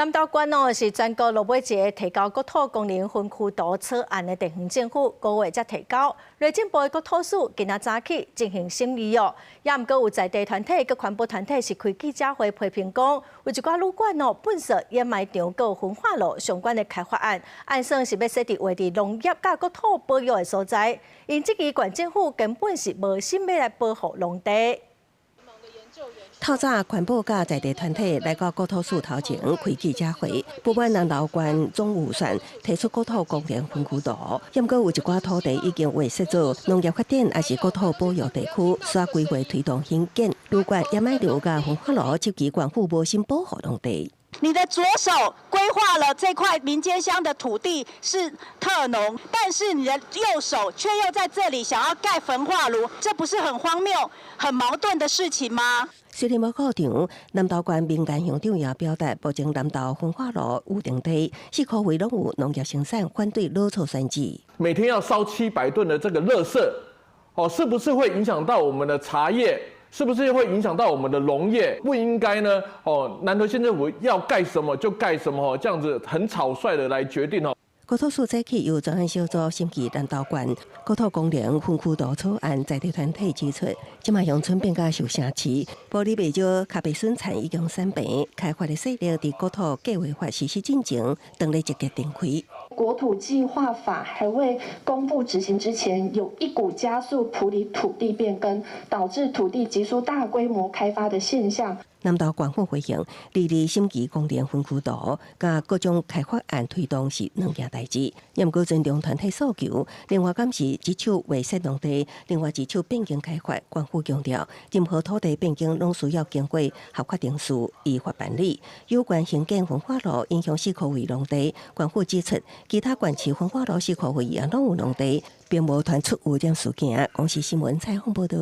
南投县是全国落尾一个提高国土功能分区图草案的地方政府，5月才提交。内政部的国土署今仔早起进行审议哦，也毋过有在地团体佮环保团体是开记者会批评讲，有一寡旅馆本色掩埋场佮焚化炉相关的开发案，按算是要设伫位伫农业甲国土保育的所在，因即期县政府根本是无心要来保护农地。 透早，环保甲在地团体来到国土署头前开记者会，不满南投县总预算提出国土功能分区图，不过有一寡土地已经划设做农业发展，也是国土保育地区，需规划推动兴建旅馆、掩埋场甲焚化炉，涉及县府无心保护农地。 你的左手规划了这块民间乡的土地是特农，但是你的右手却又在这里想要盖焚化炉，这不是很荒谬、很矛盾的事情吗？ 虽然无告场，南投县民间乡长也表达，目前南投焚化炉预定地4块位拢有农业生产，反对老厝选址。每天要烧700吨的这个垃圾，是不是会影响到我们的茶叶？ 是不是会影响到我们的农业？不应该呢？南投县政府要盖什么就盖什么，这样子很草率的来决定哦。国土署早起由专案小组审议南投县国土功能分区图草案，在地团体指出，即卖乡村变甲受城市，玻璃袂少卡被损残已经散平，开发的细粒伫国土计划法实施进程，等咧积极展开。 国土计划法还未公布执行之前，有一股加速处理土地变更，导致土地急速大规模开发的现象。南投县府回应，历日审议功能分区图，甲各种开发案推动是两件代志。也毋过尊重团体诉求，另外敢是一手划设农地，另外一手变更开发。县府强调，任何土地变更拢需要经过合法程序，依法办理。有关兴建焚化炉影响4块位农地，县府指出，其他县市焚化炉4块位也拢有农地，并无传出污染事件。公视新闻采访报道。